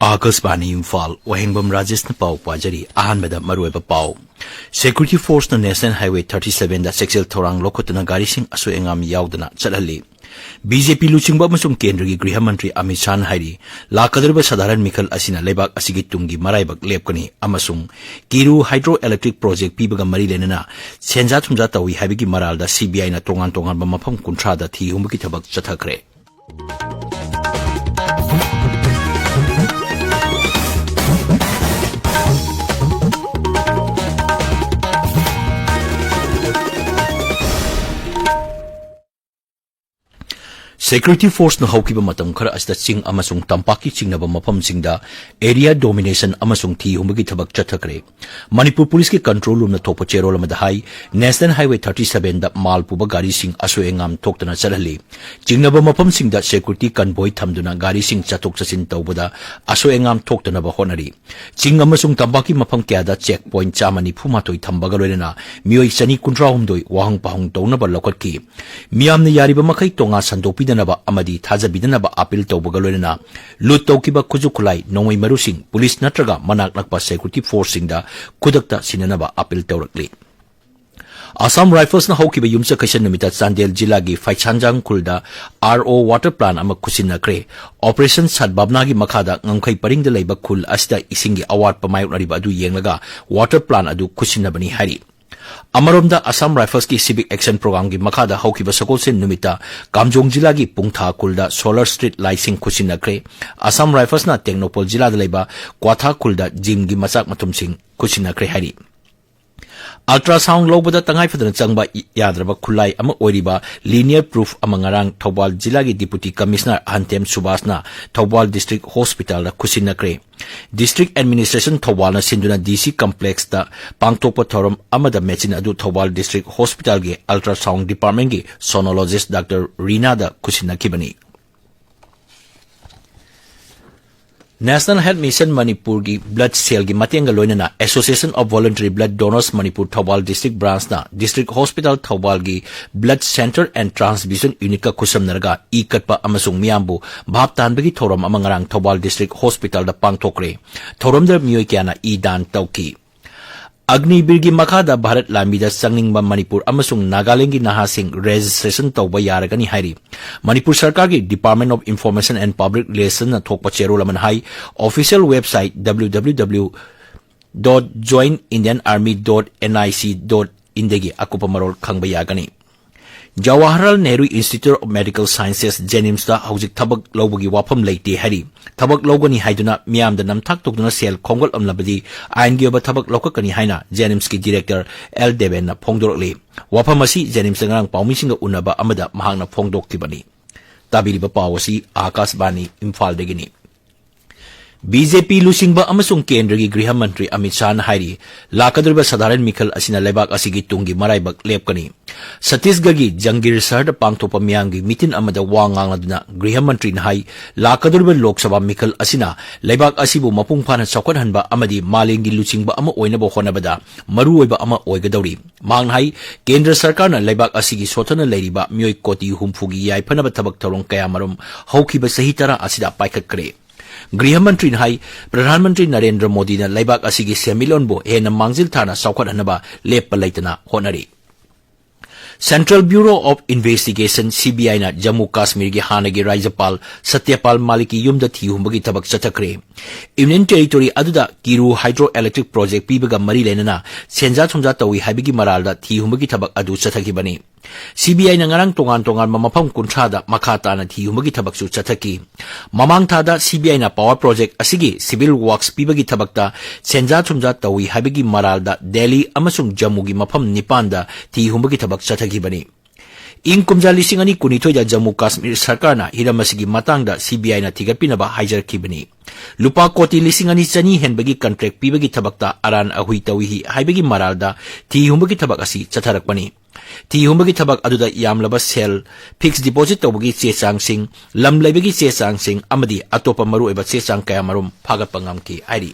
Akasbani Imphal, Wanghengbam Rajesh na pau pajari, ahanbada marueba pau. Security Force na National Highway 37 da sexual thorang lokot na gari sing aso engam yaudana chalali. BJP luchingba masum kendra gi Griha Mantri Amit Shah hairi, lakadarba sadaran mikal asina lebak asigi tungi maraibak lepkani amasung Kiru Hydroelectric Project pibaga mari lenana, senja thumja tawi habigi maral da CBI na tongan ba mafam kuntra da thi humbaki thabak chathakre. Security Force na hawkiba matam khara asda ching amasung tampaki chingnaba mafam singda area domination amasung thi humbagi thabak chathakre. Manipur Police ki control room na thopa cherol amada hai National Highway 37 da malpuba gari sing aso engam thoktana charali. Chingnaba mafam singda security convoy thamduna gari sing chatok chasin tawbada aso engam thoktana ba honari. Ching amasung tampaki mafam kyada checkpoint chamani phumatoi thambaga loina mioi chani kuntra humdoi wahang pahung tawna ba lokatki. Miyamna yariba makai tonga sandopi naba amadi thaja bidanaba appeal tawbaga loina lut tawkiba kuju khulai nongoi marusing police natraga manak nakpa security force singda kudakta sinanaba appeal tawrakli. Assam Rifles na hawkiba yumsa kaisan numita Chandel Jilla gi Faichanjang khulda RO water plant ama kusinakre. Operation Sadbabna gi makhada ngamkhai paringda leiba khul asida isingi award pamayok nariba adu yenglaga water plant adu kusinabani hari. Amaromda Assam Rifles ki Civic Action Program ki makhada hawkiba sakolsen numita Kamjong Jilla gi Pungtha kulda Solar Street Lighting kusinakre. Assam Rifles na Technopol Jilla da leiba Kwatha kulda Jim gi machak matumsing kusinakre hari. Ultrasound lobada tangai fadana changba yadraba khulai ama oiriba linear proof amangarang Thobal Jilla gi Deputy Commissioner Hantem Subasna Thobal District Hospital da kusinakre. District Administration Thobal na sinduna DC Complex da pangtokpa thoram amada mechin adu Thobal District Hospital gi Ultrasound Department gi sonologist Dr. Rina da kusinakibani. National Health Mission Manipur gi blood cell gi matenga loinana Association of Voluntary Blood Donors Manipur Thobal District Branch na District Hospital Thobal gi Blood Center and Transfusion Unit ka kusam narga ikatpa amasung miyambu bhap tanbagi thoram amangarang Thobal District Hospital da pangtokre. Thoram da miyoy kyana idan tawki. Agni Birgi Makhada Bharat Lambida Sangningba Manipur amasung Nagaland gi nahasing registration tawba yaragani hairi. Manipur Sarkar gi Department of Information and Public Relations na thokpa cherol aman hai official website www.joinindianarmy.nic.in degi akupa marol khangba yagani. Jawaharlal Nehru Institute of Medical Sciences Jenims da haujik thabak lobagi wafam leite hari. Thabak logani haiduna miyam da namthak tokduna sel khongol amlabadi ain gi ba thabak lokakani haina Jenims ki director L Deven na phongdorli. Wafam asi Jenims ngarang pawmisinga unaba amada mahangna phongdokkibani. Tabiriba pawasi Akasbani Imphal degini. BJP lusingba amasung kendra gi Griha Mantri Amit Shah hairi lakadurba sadaran mikal asina lebak asigi tungi maraibak lepkani. Satisgarh gi Jangir Sahar da pangthopa miyam gi mitin amada wangang aduna Griha Mantri na hai lakadurba Lok Sabha mikal asina lebak asibu mapung phana chawkat hanba amadi malengi luchingba ama oinaba honabada maru oiba ama oigadawri. Mang hai Kendra Sarkar na lebak asigi sothana leiriba miyoi koti humfugi yai phanaba thabak thorong kaya marum haukiba sahi tara asida paikhatkre. Griha Mantri hai Pradhan Mantri Narendra Modi na laibak asigi semilonbo hena mangzil thana sawkhat hanaba leppa leitana honari. Central Bureau of Investigation CBI na Jammu Kashmir gi hanagi Rajapal Satyapal Maliki yumda thihumbagi thabak chathakre. Union Territory aduda Kiru Hydroelectric Project pibaga mari lenana senja thumja tawi habigi maralda thihumbagi thabak adu chathakibani. CBI na ngarang tongan mamapam kuntrada makata na thihumbagi thabak su chathaki. Mamang thada CBI na power project asigi civil works pibagi thabakta senja thumja tawi habigi maralda Delhi amasung Jammu gi mafam nipanda thihumbagi thabak chathakibani. Ing kumja lising ani kunithoy da Jammu Kashmir Sarkar na hiramasigi matangda CBI na thigatpinaba haijarkibani. Lupa koti lising ani chani henbagi contract pibagi thabakta aran ahui tawihi haibagi maralda thihumbagi thabak asi chatharakpani. Thihumbagi thabak aduda yamlaba sel fixed deposit tawbagi chechang sing lam laibagi chechang sing amadi atopa maru eba chechang kaya marum phagatpa ngamki hairi.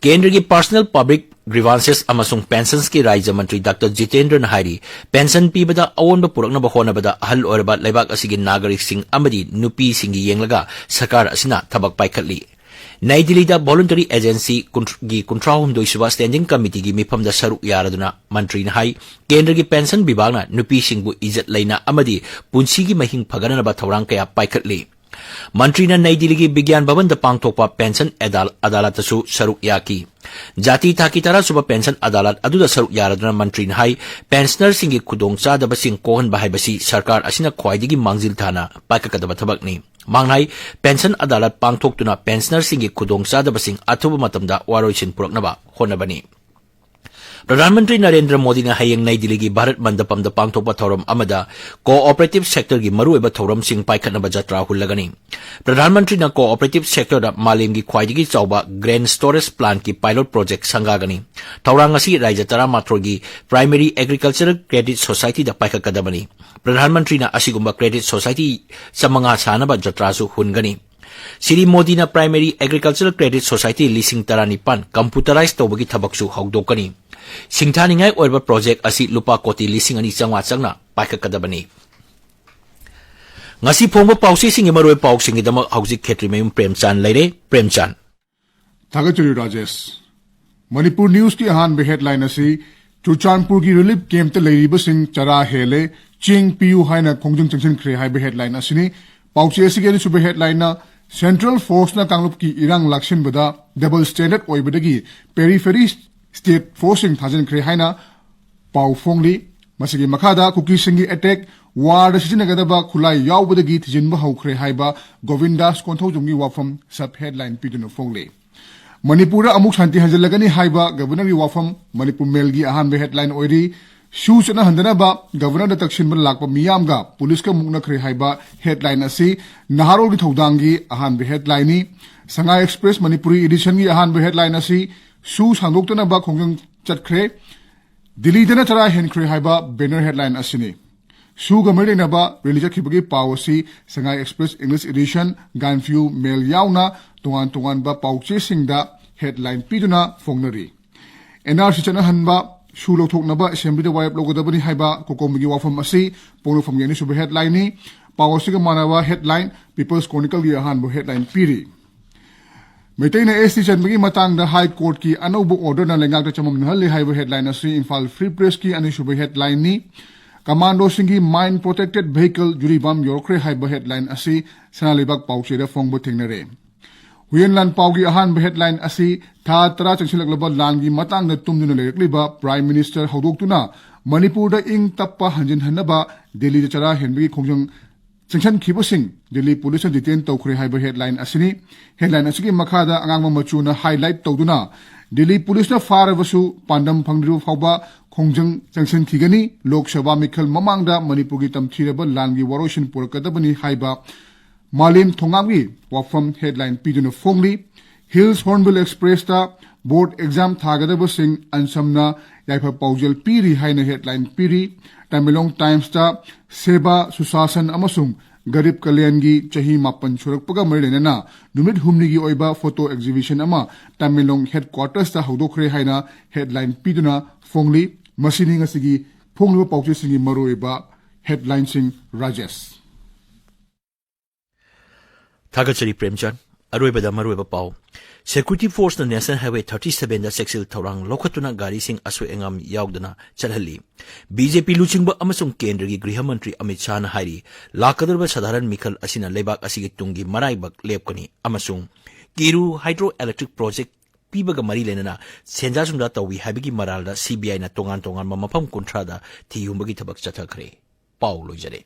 केंद्र की personnel public grievances अमसुंग pensions की राज्य मंत्री doctor Jitendra नाहारी pension पीबदा अवोंब पुरकनब होनबदा अहल ओरबा लेबाक असिगी नागरिक सिंह अमदी नुपी सिंगी येंगलगा सरकार असिना थबक पाइखटली नई दिल्ली दा वॉलंटरी एजेंसी की 53 स्टैंडिंग कमिटी की मिफम दा सरुक यारदुना मंत्री नाहाई केंद्र की पेंशन विभागना नुपी सिंगबु इज्जत लेना अमदी पुंसी की महिंग फगननबा थौरांग कया पाइखटली मंत्री ने नई दिल्ली की विज्ञान भवन पांगथोकपा पेंशन अदालत सरुक याकी जाति थाकी तरा सुब पेंशन अदालत अदुदा सरुक यारदुना मंत्री ने हाई पेंशनर सिंगी खुदोंग चादबसिंग कोहनबा हाइबसी सरकार असिना ख्वाइदिगी मांगजिल थाना पाइककदबा थबकनी मांगनाई पेंशन अदालत पांगथोकतुना पेंशनर सिंगी खुदोंग चादबसिंग अथुब मतमदा वारोइसिन पुरकनबा होनबनी प्रधानमंत्री नरेंद्र मोदी ने हयेंग नई दिल्ली की भारत मंडपम द पांगथोकपा थौरम अमदा कोऑपरेटिव सेक्टर की मरुएबा थौरम सिंह पाइखटनबा जत्रा हुल्लगनी प्रधानमंत्री ने कोऑपरेटिव सेक्टर दा मालेम की ख्वाइदिगी चौबा ग्रेन स्टोरेज प्लांट की पायलट प्रोजेक्ट संगागनी थौरांग असि राज्य 13 की प्राइमरी एग्रीकल्चरल क्रेडिट सोसाइटी दा पाइखटकदबनी प्रधानमंत्री ने असिगुंबा क्रेडिट सोसाइटी समंगा सानबा जत्रासु हुनगनी श्री मोदी ने प्राइमरी एग्रीकल्चरल क्रेडिट सोसाइटी लिसिंग 19 कंप्यूटराइज तौबगी थबकसु हौदोकनी सिंथानिंगाई ओइबा प्रोजेक्ट असि लुपा कोटी लिसिंग अनि चंगवा चंगना पाइखकदबनी ngasi phongba pausi singi maroi pauk singi dama hauji khetri mayum Premchand leire Premchand Thagachuri Rajesh Manipur News ki ahan be headline asi Chuchanpur ki relief camp te leiriba sing chara hele ching piu haina khongjung changchen khre hai be headline asini pausi asi ge su be headline na Central Force na kanglup ki irang lakshin bada double standard oibadagi periphery state forcing thajan khre haina pau phongli masigi makhada kuki singi attack ward सिजनगदबा खुलाई यावबदगी थिजिनबा हौख्रे हाइबा गोविंदास कोंथौजुंगी वाफम सब हेडलाइन पिदुन फोंगले मणिपुर अमुक शांति हंजलगनी हाइबा गवर्नर की वाफम मणिपुर मेल की अहानबे हेडलाइन ओइरी सूचना हंदनबा गवर्नर तकसिनबा लाकपा मियामगा पुलिस का मुकनखरे हाइबा हेडलाइन असि नहारोल की थौदांगी अहानबे हेडलाइनी संगा एक्सप्रेस मणिपुरी एडिशन की अहानबे हेडलाइन असि सू सांदोक्तनबा खोंजंग चटखरे दिल्ली दना चरा हेनखरे हाइबा बैनर हेडलाइन असिनी Sugamari Naba, Religious Kibagi Powasi, Sangai Express English Edition, Ganfu, Mail Yauna, Tuan Ba Pauche Singda, Headline Piduna, Fongnari. NR Sichana Hanba, Shulo Toknaba, Assembly the Wipe Logo Dabani Haiba, Kokomigi Wafam Asi, Pono from Yeni Super Headline, Powasiga Manawa Headline, People's Chronicle Yahanbo Headline Piri. Maintain a station Migi Matang, the High Court Ki, Anobu Order, and Langaka Chamam Nali Highway Headline Asi, Imphal Free Press Ki, and Super Headline Ni. Commando Singi Mine Protected Vehicle Juribam Yorkre Haiba Headline Asi Sanalibak Pauche da Fongbo Tingnare. Huyenlan Paugi Ahan Headline Asi Tha Tara Changsilaglaba Langi Matang na Tumduna Lekliba Prime Minister Haudoktuna Manipur da Ing Tappa Hanjin Hanaba Delhi Chara Henry Kongjang Changshan Kibosing Delhi Police Detain Tokre Haiba Headline Asini Headline Asiki Makada Angama Machuna Highlight Toduna Delhi Police na Faravasu Pandam Pangru Fauba Kongjang Changshan Thigani Lok Sabha Mikhal Mamangda Manipur ki tamthiraba langi waroshin purakadabani haiba Malim Thongamgi Wafam Headline Piduna Fongli Hills Hornbill Express ta Board Exam Thagadaba Singh Ansamna Yaipa Paujal Piri Haina Headline Piri Tamilong Times ta Seba Susasan Amasung Garib Kalyangi Chahi Mapan Surakpaga Marinana Numit Humnigi Oiba Photo Exhibition Ama Tamilong Headquarters ta Haudokre Haina Headline Piduna Fongli Masini ngasigi phongliba pauche singi maroiba headline sing Rajesh Thagachari Premchand aroibada maroiba pau Security Force na National Highway 37 da sexil thorang lokhatuna gari sing asu engam yaugdana chalhali BJP luchingba amasung kendra gi griha mantri Amit Shah na hairi lakadarba sadharan mikhal asina lebak asigi tungi maraibak lepkani amasung Kiru hydroelectric project Pibaga Mari Lenana, Senjasunda Tawi Habigi Maralda, CBI na Tongan Mamapam Contrada, Tiumbagi Tabak Chatakre, Paulo Jare.